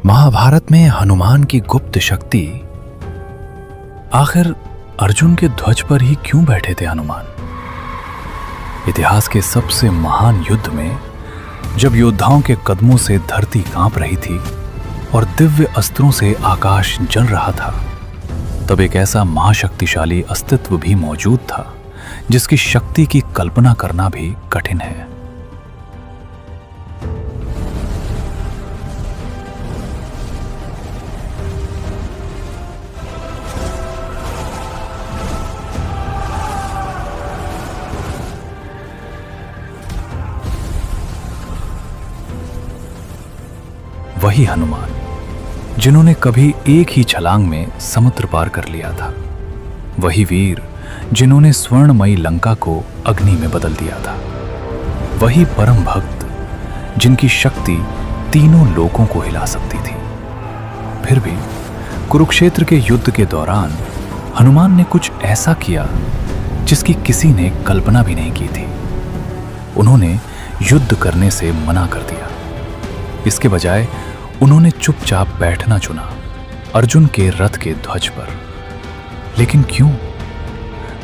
महाभारत में हनुमान की गुप्त शक्ति। आखिर अर्जुन के ध्वज पर ही क्यों बैठे थे हनुमान? इतिहास के सबसे महान युद्ध में जब योद्धाओं के कदमों से धरती कांप रही थी और दिव्य अस्त्रों से आकाश जल रहा था, तब एक ऐसा महाशक्तिशाली अस्तित्व भी मौजूद था जिसकी शक्ति की कल्पना करना भी कठिन है। वही हनुमान जिन्होंने कभी एक ही छलांग में समुद्र पार कर लिया था, वही वीर जिन्होंने स्वर्णमयी लंका को अग्नि में बदल दिया था, वही परम भक्त जिनकी शक्ति तीनों लोकों को हिला सकती थी। फिर भी कुरुक्षेत्र के युद्ध के दौरान हनुमान ने कुछ ऐसा किया जिसकी किसी ने कल्पना भी नहीं की थी। उन्होंने युद्ध करने से मना कर दिया। इसके बजाय उन्होंने चुपचाप बैठना चुना अर्जुन के रथ के ध्वज पर। लेकिन क्यों?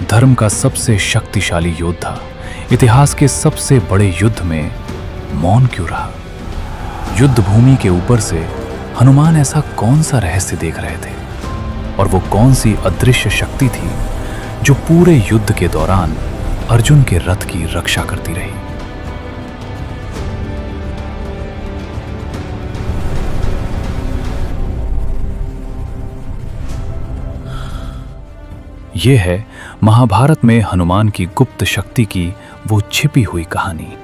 धर्म का सबसे शक्तिशाली योद्धा इतिहास के सबसे बड़े युद्ध में मौन क्यों रहा? युद्ध भूमि के ऊपर से हनुमान ऐसा कौन सा रहस्य देख रहे थे, और वो कौन सी अदृश्य शक्ति थी जो पूरे युद्ध के दौरान अर्जुन के रथ की रक्षा करती रही? ये है महाभारत में हनुमान की गुप्त शक्ति की वो छिपी हुई कहानी।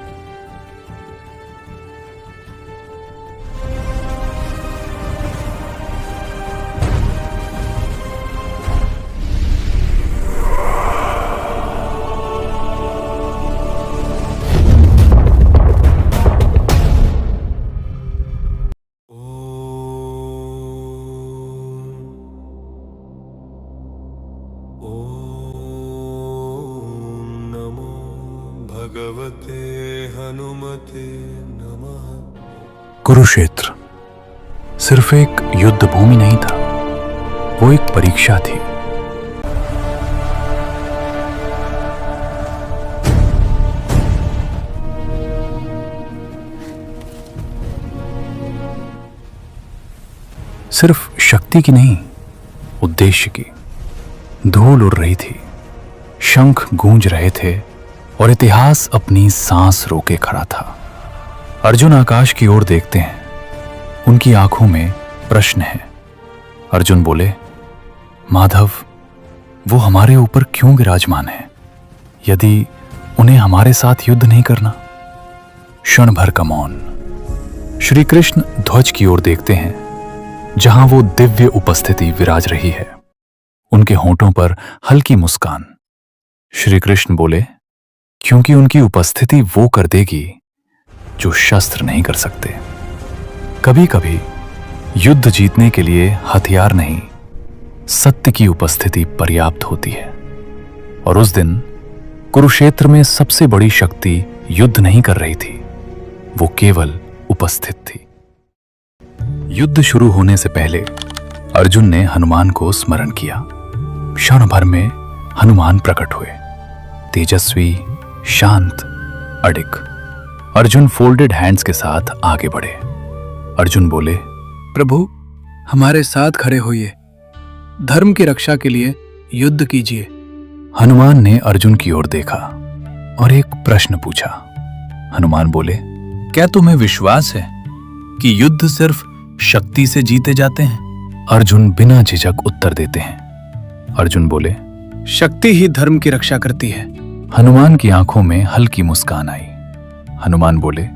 भगवते हनुमते नमः। कुरुक्षेत्र सिर्फ एक युद्ध भूमि नहीं था, वो एक परीक्षा थी। सिर्फ शक्ति की नहीं, उद्देश्य की। धूल उड़ रही थी, शंख गूंज रहे थे और इतिहास अपनी सांस रोके खड़ा था। अर्जुन आकाश की ओर देखते हैं, उनकी आंखों में प्रश्न है। अर्जुन बोले, माधव, वो हमारे ऊपर क्यों विराजमान है यदि उन्हें हमारे साथ युद्ध नहीं करना? क्षण भर का मौन। श्री कृष्ण ध्वज की ओर देखते हैं, जहां वो दिव्य उपस्थिति विराज रही है। उनके होंठों पर हल्की मुस्कान। श्री कृष्ण बोले, क्योंकि उनकी उपस्थिति वो कर देगी जो शस्त्र नहीं कर सकते। कभी कभी युद्ध जीतने के लिए हथियार नहीं, सत्य की उपस्थिति पर्याप्त होती है। और उस दिन कुरुक्षेत्र में सबसे बड़ी शक्ति युद्ध नहीं कर रही थी, वो केवल उपस्थित थी। युद्ध शुरू होने से पहले अर्जुन ने हनुमान को स्मरण किया। क्षण भर में हनुमान प्रकट हुए, तेजस्वी, शांत, अडिग। अर्जुन फोल्डेड हैंड्स के साथ आगे बढ़े। अर्जुन बोले, प्रभु, हमारे साथ खड़े होइए, धर्म की रक्षा के लिए युद्ध कीजिए। हनुमान ने अर्जुन की ओर देखा और एक प्रश्न पूछा। हनुमान बोले, क्या तुम्हें विश्वास है कि युद्ध सिर्फ शक्ति से जीते जाते हैं? अर्जुन बिना झिझक उत्तर देते हैं। अर्जुन बोले, शक्ति ही धर्म की रक्षा करती है। हनुमान की आंखों में हल्की मुस्कान आई। हनुमान बोले,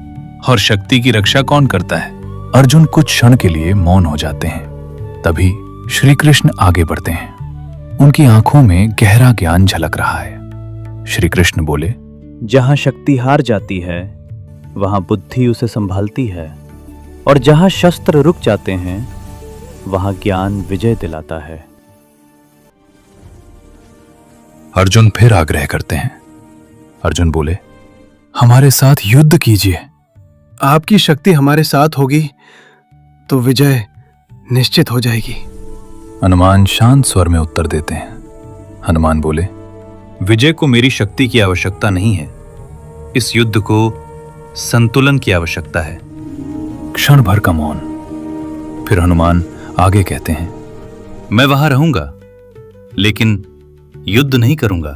और शक्ति की रक्षा कौन करता है? अर्जुन कुछ क्षण के लिए मौन हो जाते हैं। तभी श्री कृष्ण आगे बढ़ते हैं। उनकी आंखों में गहरा ज्ञान झलक रहा है। श्री कृष्ण बोले, जहां शक्ति हार जाती है वहां बुद्धि उसे संभालती है, और जहां शस्त्र रुक जाते हैं वहां ज्ञान विजय दिलाता है। अर्जुन फिर आग्रह करते हैं। अर्जुन बोले, हमारे साथ युद्ध कीजिए। आपकी शक्ति हमारे साथ होगी तो विजय निश्चित हो जाएगी। हनुमान शांत स्वर में उत्तर देते हैं। हनुमान बोले, विजय को मेरी शक्ति की आवश्यकता नहीं है। इस युद्ध को संतुलन की आवश्यकता है। क्षण भर का मौन। फिर हनुमान आगे कहते हैं, मैं वहां रहूंगा लेकिन युद्ध नहीं करूंगा।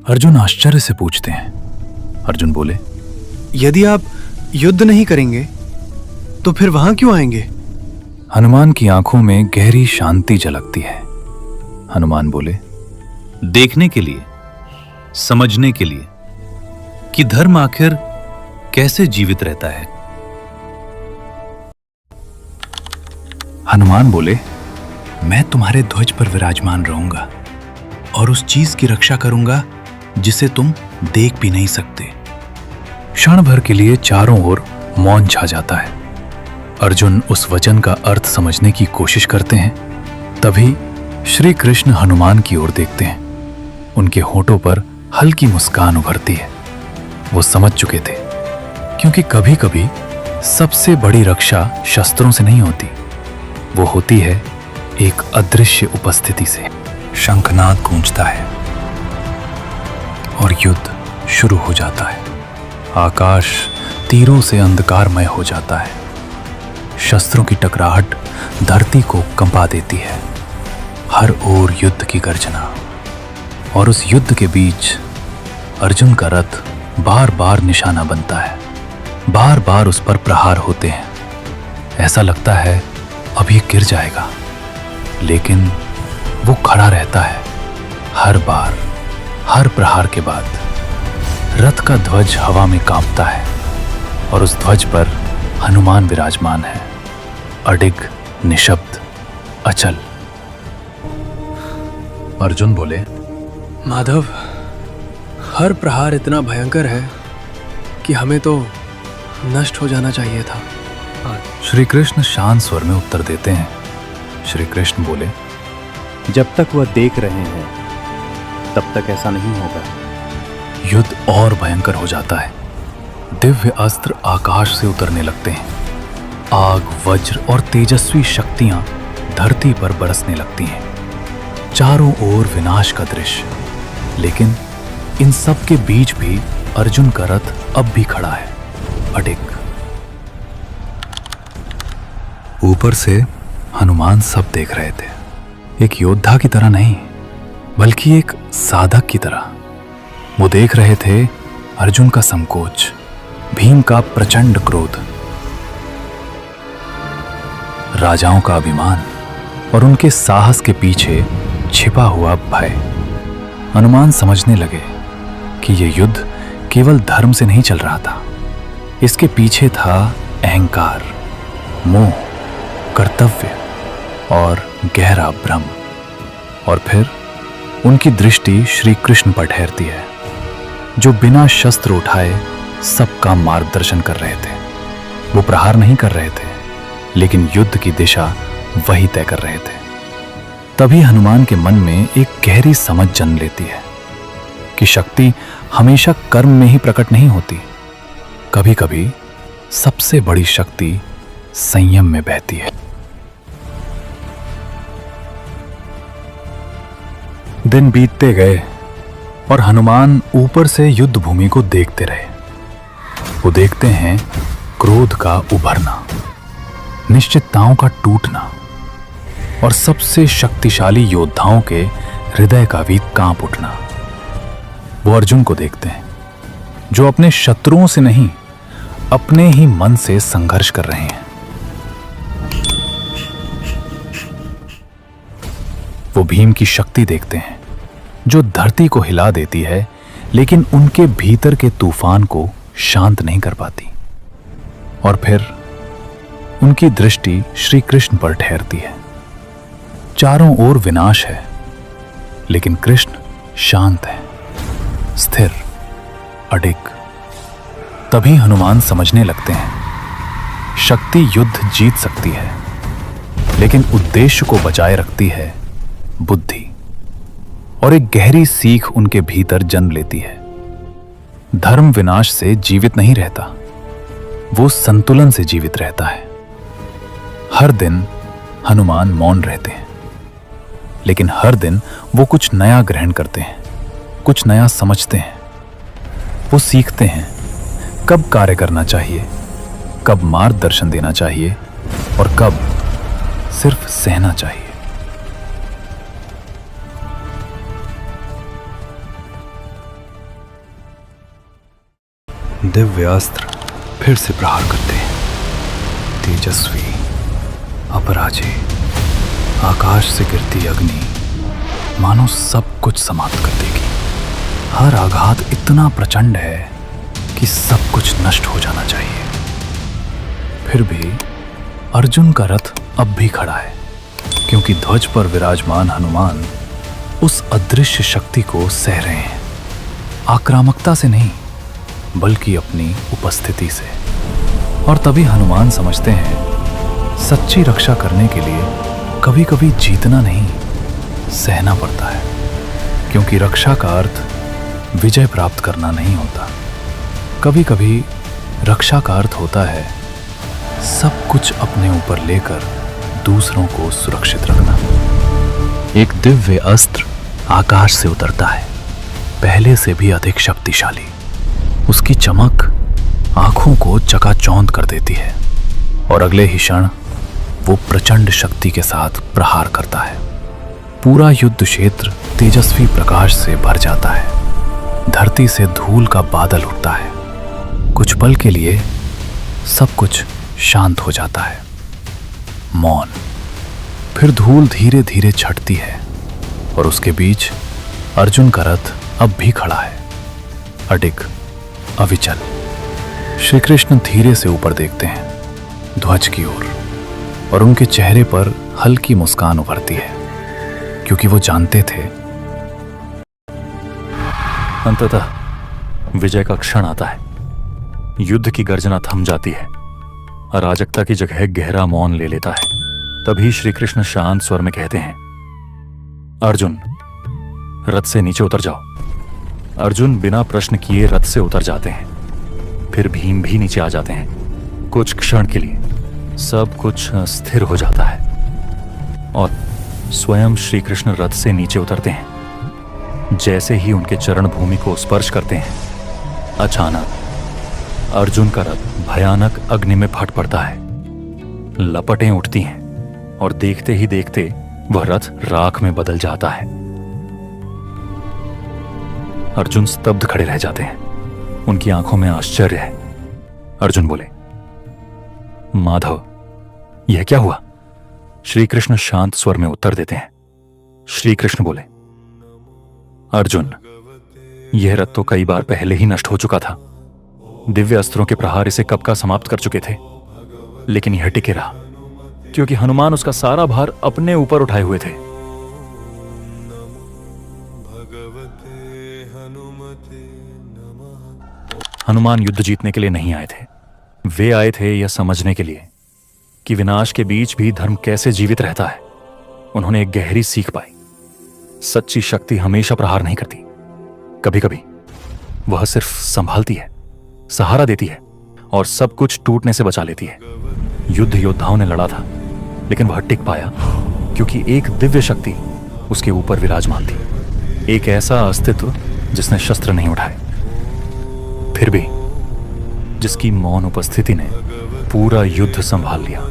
अर्जुन आश्चर्य से पूछते हैं। अर्जुन बोले, यदि आप युद्ध नहीं करेंगे तो फिर वहां क्यों आएंगे? हनुमान की आंखों में गहरी शांति झलकती है। हनुमान बोले, देखने के लिए, समझने के लिए कि धर्म आखिर कैसे जीवित रहता है। हनुमान बोले, मैं तुम्हारे ध्वज पर विराजमान रहूंगा और उस चीज की रक्षा करूंगा जिसे तुम देख भी नहीं सकते। क्षण भर के लिए चारों ओर मौन छा जाता है। अर्जुन उस वचन का अर्थ समझने की कोशिश करते हैं। तभी श्री कृष्ण हनुमान की ओर देखते हैं। उनके होठों पर हल्की मुस्कान उभरती है। वो समझ चुके थे, क्योंकि कभी कभी सबसे बड़ी रक्षा शस्त्रों से नहीं होती, वो होती है एक अदृश्य उपस्थिति से। शंखनाद गूंजता है और युद्ध शुरू हो जाता है। आकाश तीरों से अंधकारमय हो जाता है। शस्त्रों की टकराहट धरती को कंपा देती है। हर ओर युद्ध की गर्जना। और उस युद्ध के बीच अर्जुन का रथ बार बार निशाना बनता है। बार बार उस पर प्रहार होते हैं। ऐसा लगता है अभी गिर जाएगा, लेकिन वो खड़ा रहता है। हर बार, हर प्रहार के बाद रथ का ध्वज हवा में कांपता है और उस ध्वज पर हनुमान विराजमान है, अडिग, निशब्द, अचल। अर्जुन बोले, माधव, हर प्रहार इतना भयंकर है कि हमें तो नष्ट हो जाना चाहिए था। श्री कृष्ण शांत स्वर में उत्तर देते हैं। श्री कृष्ण बोले, जब तक वह देख रहे हैं तब तक ऐसा नहीं होगा। युद्ध और भयंकर हो जाता है। दिव्य अस्त्र आकाश से उतरने लगते हैं। आग, वज्र और तेजस्वी शक्तियां धरती पर बरसने लगती हैं। चारों ओर विनाश का दृश्य। लेकिन इन सब के बीच भी अर्जुन का रथ अब भी खड़ा है, अडिग। ऊपर से हनुमान सब देख रहे थे, एक योद्धा की तरह नहीं, बल्कि एक साधक की तरह। वो देख रहे थे अर्जुन का संकोच, भीम का प्रचंड क्रोध, राजाओं का अभिमान और उनके साहस के पीछे छिपा हुआ भय। हनुमान समझने लगे कि यह युद्ध केवल धर्म से नहीं चल रहा था। इसके पीछे था अहंकार, मोह, कर्तव्य और गहरा भ्रम। और फिर उनकी दृष्टि श्री कृष्ण पर ठहरती है, जो बिना शस्त्र उठाए सबका मार्गदर्शन कर रहे थे। वो प्रहार नहीं कर रहे थे, लेकिन युद्ध की दिशा वही तय कर रहे थे। तभी हनुमान के मन में एक गहरी समझ जन्म लेती है कि शक्ति हमेशा कर्म में ही प्रकट नहीं होती। कभी कभी सबसे बड़ी शक्ति संयम में बहती है। दिन बीतते गए और हनुमान ऊपर से युद्ध भूमि को देखते रहे। वो देखते हैं क्रोध का उभरना, निश्चितताओं का टूटना और सबसे शक्तिशाली योद्धाओं के हृदय का भी कांप उठना। वो अर्जुन को देखते हैं, जो अपने शत्रुओं से नहीं, अपने ही मन से संघर्ष कर रहे हैं। वो भीम की शक्ति देखते हैं, जो धरती को हिला देती है, लेकिन उनके भीतर के तूफान को शांत नहीं कर पाती। और फिर उनकी दृष्टि श्री कृष्ण पर ठहरती है। चारों ओर विनाश है, लेकिन कृष्ण शांत है, स्थिर, अडिग। तभी हनुमान समझने लगते हैं, शक्ति युद्ध जीत सकती है, लेकिन उद्देश्य को बचाए रखती है बुद्धि। और एक गहरी सीख उनके भीतर जन्म लेती है। धर्म विनाश से जीवित नहीं रहता, वो संतुलन से जीवित रहता है। हर दिन हनुमान मौन रहते हैं, लेकिन हर दिन वो कुछ नया ग्रहण करते हैं, कुछ नया समझते हैं। वो सीखते हैं कब कार्य करना चाहिए, कब मार्गदर्शन देना चाहिए और कब सिर्फ सहना चाहिए। दिव्यास्त्र फिर से प्रहार करते हैं, तेजस्वी, अपराजेय, आकाश से गिरती अग्नि मानो सब कुछ समाप्त कर देगी। हर आघात इतना प्रचंड है कि सब कुछ नष्ट हो जाना चाहिए। फिर भी अर्जुन का रथ अब भी खड़ा है, क्योंकि ध्वज पर विराजमान हनुमान उस अदृश्य शक्ति को सह रहे हैं, आक्रामकता से नहीं बल्कि अपनी उपस्थिति से। और तभी हनुमान समझते हैं सच्ची रक्षा करने के लिए कभी कभी जीतना नहीं, सहना पड़ता है, क्योंकि रक्षा का अर्थ विजय प्राप्त करना नहीं होता। कभी कभी रक्षा का अर्थ होता है सब कुछ अपने ऊपर लेकर दूसरों को सुरक्षित रखना। एक दिव्य अस्त्र आकाश से उतरता है, पहले से भी अधिक शक्तिशाली। उसकी चमक आंखों को चकाचौंध कर देती है और अगले ही क्षण वो प्रचंड शक्ति के साथ प्रहार करता है। पूरा युद्ध क्षेत्र तेजस्वी प्रकाश से भर जाता है। धरती से धूल का बादल उठता है। कुछ पल के लिए सब कुछ शांत हो जाता है, मौन। फिर धूल धीरे धीरे छटती है और उसके बीच अर्जुन का रथ अब भी खड़ा है, अडिग, अविचल। श्री कृष्ण धीरे से ऊपर देखते हैं, ध्वज की ओर, और उनके चेहरे पर हल्की मुस्कान उभरती है, क्योंकि वो जानते थे अंततः विजय का क्षण आता है। युद्ध की गर्जना थम जाती है, अराजकता की जगह गहरा मौन ले लेता है। तभी श्री कृष्ण शांत स्वर में कहते हैं, अर्जुन, रथ से नीचे उतर जाओ। अर्जुन बिना प्रश्न किए रथ से उतर जाते हैं। फिर भीम भी नीचे आ जाते हैं। कुछ क्षण के लिए सब कुछ स्थिर हो जाता है और स्वयं श्री कृष्ण रथ से नीचे उतरते हैं। जैसे ही उनके चरण भूमि को स्पर्श करते हैं, अचानक अर्जुन का रथ भयानक अग्नि में फट पड़ता है। लपटें उठती हैं और देखते ही देखते वह रथ राख में बदल जाता है। अर्जुन स्तब्ध खड़े रह जाते हैं। उनकी आंखों में आश्चर्य है। अर्जुन बोले, माधव, यह क्या हुआ? श्री कृष्ण शांत स्वर में उत्तर देते हैं। श्री कृष्ण बोले, अर्जुन, यह रथ तो कई बार पहले ही नष्ट हो चुका था। दिव्य अस्त्रों के प्रहार इसे कब का समाप्त कर चुके थे, लेकिन यह टिके रहा क्योंकि हनुमान उसका सारा भार अपने ऊपर उठाए हुए थे। हनुमान युद्ध जीतने के लिए नहीं आए थे। वे आए थे यह समझने के लिए कि विनाश के बीच भी धर्म कैसे जीवित रहता है। उन्होंने एक गहरी सीख पाई। सच्ची शक्ति हमेशा प्रहार नहीं करती। कभी कभी वह सिर्फ संभालती है, सहारा देती है और सब कुछ टूटने से बचा लेती है। युद्ध योद्धाओं ने लड़ा था, लेकिन वह टिक पाया क्योंकि एक दिव्य शक्ति उसके ऊपर विराजमान थी। एक ऐसा अस्तित्व जिसने शस्त्र नहीं उठाए, फिर भी जिसकी मौन उपस्थिति ने पूरा युद्ध संभाल लिया।